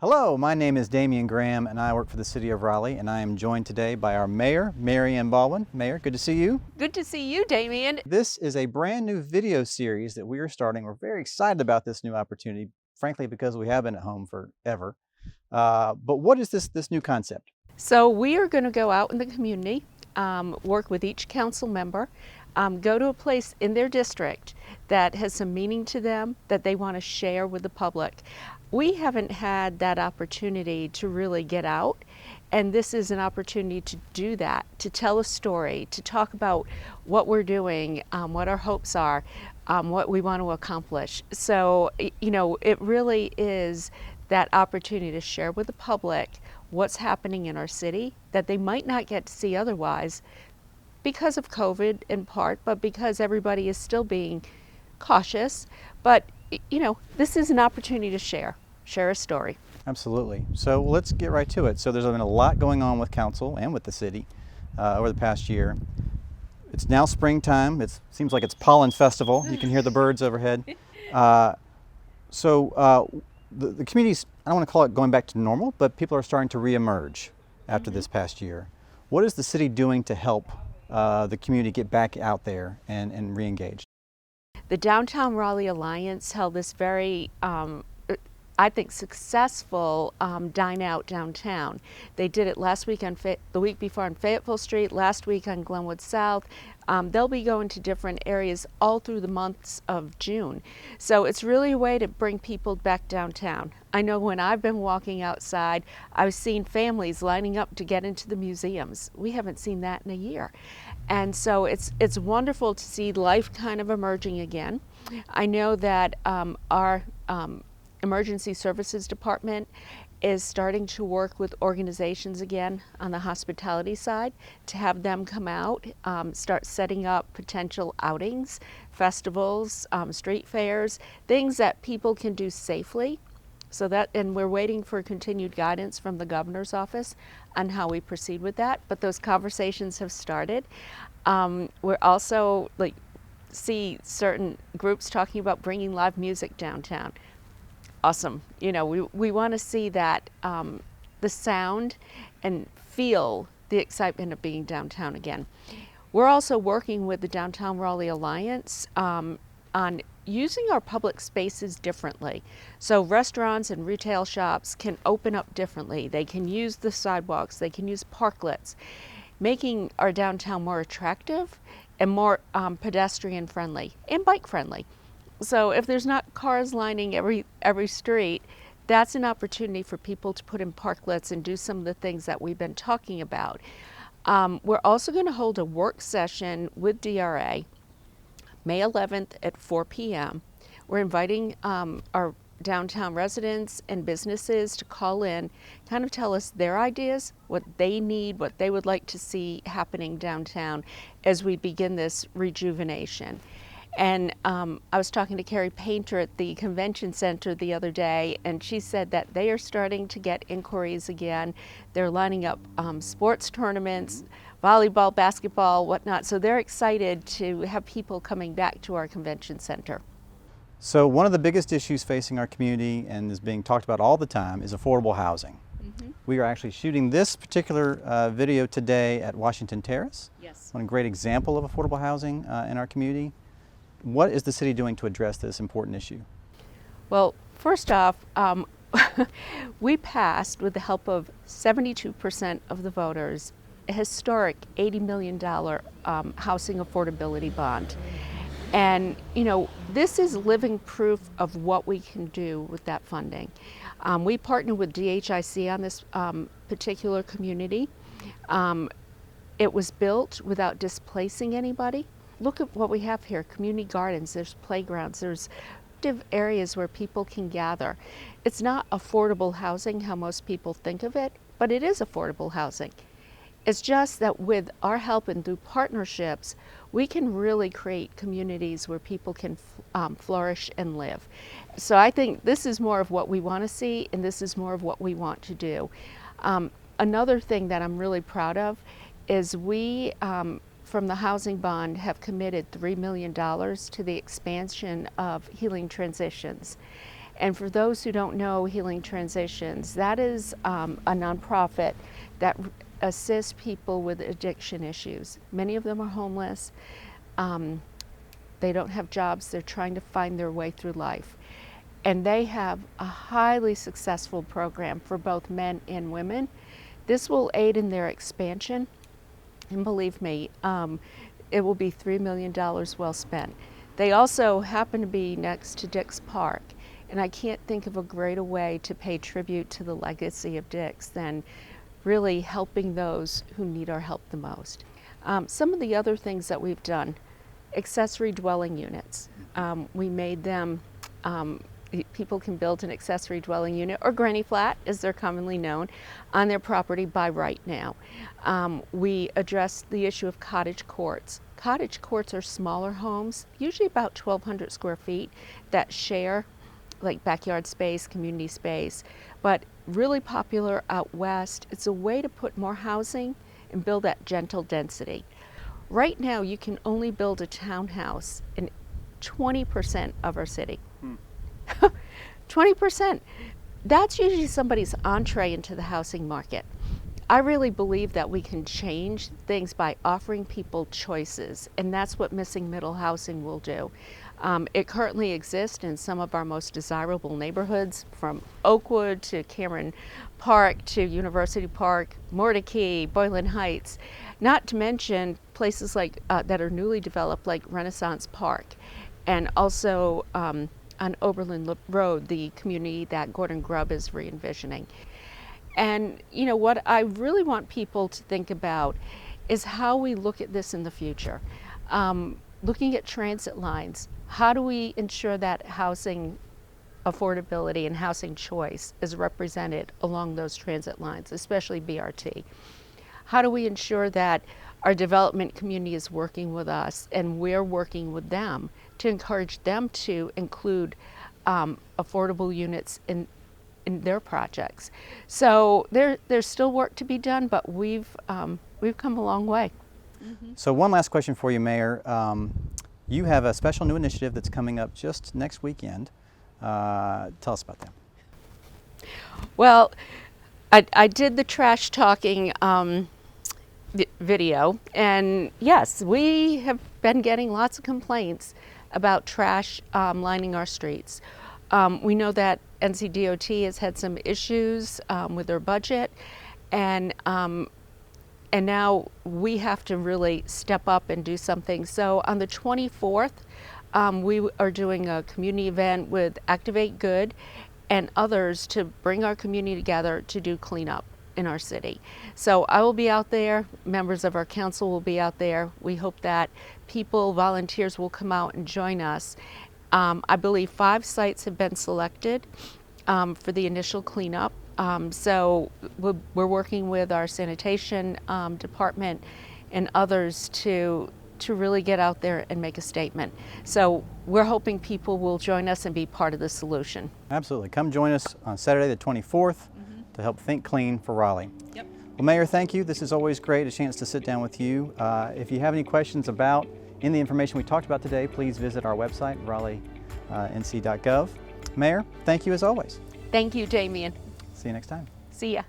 Hello, my name is Damien Graham and I work for the City of Raleigh, and I am joined today by our Mayor, Baldwin. Mayor, good to see you. Good to see you, Damien. This is a brand new video series that we are starting. We're very excited about this new opportunity, frankly, because we have been at home forever. But what is this new concept? So we are going to go out in the community, work with each council member, go to a place in their district that has some meaning to them that they want to share with the public. We haven't had that opportunity to really get out, and this is an opportunity to do that, to tell a story, to talk about what we're doing, what our hopes are, what we want to accomplish. So, it really is that opportunity to share with the public what's happening in our city that they might not get to see otherwise because of COVID in part, but because everybody is still being cautious. But, this is an opportunity to share a story. Absolutely. So let's get right to it. So there's been a lot going on with council and with the city over the past year. It's now springtime. It seems like it's pollen festival. You can hear the birds overhead. The community's, I don't want to call it going back to normal, but people are starting to reemerge after this past year. What is the city doing to help the community get back out there and re-engage? The Downtown Raleigh Alliance held this very I think successful dine out downtown. They did it last week the week before on Fayetteville Street, last week on Glenwood South. They'll be going to different areas all through the months of June. So it's really a way to bring people back downtown. I know when I've been walking outside, I've seen families lining up to get into the museums. We haven't seen that in a year. And so it's wonderful to see life kind of emerging again. I know that our Emergency Services Department is starting to work with organizations again on the hospitality side to have them come out, start setting up potential outings, festivals, street fairs, things that people can do safely. And we're waiting for continued guidance from the governor's office on how we proceed with that, but those conversations have started. We're also see certain groups talking about bringing live music downtown. Awesome. We want to see that the sound and feel the excitement of being downtown again. We're also working with the Downtown Raleigh Alliance on using our public spaces differently. So restaurants and retail shops can open up differently. They can use the sidewalks, they can use parklets, making our downtown more attractive and more pedestrian friendly and bike friendly. So if there's not cars lining every street, that's an opportunity for people to put in parklets and do some of the things that we've been talking about. We're also going to hold a work session with DRA May 11th at 4 p.m. We're inviting our downtown residents and businesses to call in, kind of tell us their ideas, what they need, what they would like to see happening downtown as we begin this rejuvenation. And I was talking to Carrie Painter at the convention center the other day, and she said that they are starting to get inquiries again. They're lining up sports tournaments, volleyball, basketball, whatnot. So they're excited to have people coming back to our convention center. So one of the biggest issues facing our community and is being talked about all the time is affordable housing. We are actually shooting this particular video today at Washington Terrace. Yes. One great example of affordable housing in our community. What is the city doing to address this important issue? Well, first off, we passed, with the help of 72% of the voters, a historic $80 million housing affordability bond. And, this is living proof of what we can do with that funding. We partnered with DHIC on this particular community. It was built without displacing anybody. Look at what we have here, community gardens, there's playgrounds, there's areas where people can gather. It's not affordable housing how most people think of it, but it is affordable housing. It's just that with our help and through partnerships, we can really create communities where people can flourish and live. So I think this is more of what we want to see, and this is more of what we want to do. Another thing that I'm really proud of is we, from the housing bond, have committed $3 million to the expansion of healing transitions. And for those who don't know Healing Transitions, that is a nonprofit that assists people with addiction issues. Many of them are homeless. They don't have jobs. They're trying to find their way through life. And they have a highly successful program for both men and women. This will aid in their expansion. And believe me, it will be $3 million well spent. They also happen to be next to Dick's Park. And I can't think of a greater way to pay tribute to the legacy of Dick's than really helping those who need our help the most. Some of the other things that we've done, accessory dwelling units. We made them, people can build an accessory dwelling unit, or granny flat as they're commonly known, on their property by right now. We addressed the issue of cottage courts. Cottage courts are smaller homes, usually about 1,200 square feet, that share like backyard space, community space, but really popular out west. It's a way to put more housing and build that gentle density. Right now, you can only build a townhouse in 20% of our city. 20%. That's usually somebody's entree into the housing market. I really believe that we can change things by offering people choices, and that's what missing middle housing will do. It currently exists in some of our most desirable neighborhoods, from Oakwood to Cameron Park to University Park, Mordecai, Boylan Heights, not to mention places like that are newly developed, like Renaissance Park, and also on Oberlin Road, the community that Gordon Grubb is re-envisioning. And you know what I really want people to think about is how we look at this in the future. Looking at transit lines, how do we ensure that housing affordability and housing choice is represented along those transit lines, especially BRT? How do we ensure that our development community is working with us and we're working with them to encourage them to include affordable units in their projects? So there's still work to be done, but we've come a long way. So one last question for you, Mayor. You have a special new initiative that's coming up just next weekend. Tell us about that. Well, I did the trash talking video, and yes, we have been getting lots of complaints about trash lining our streets. We know that NCDOT has had some issues with their budget, and now we have to really step up and do something. So on the 24th, we are doing a community event with Activate Good and others to bring our community together to do cleanup in our city. So I will be out there, members of our council will be out there. We hope that people, volunteers will come out and join us. I believe 5 sites have been selected for the initial cleanup. So we're working with our sanitation department and others to really get out there and make a statement. So we're hoping people will join us and be part of the solution. Absolutely. Come join us on Saturday the 24th to help think clean for Raleigh. Yep. Well, Mayor, thank you. This is always great, a chance to sit down with you. If you have any questions about any information we talked about today, please visit our website, raleighnc.gov. Mayor, thank you as always. Thank you, Damien. See you next time. See ya.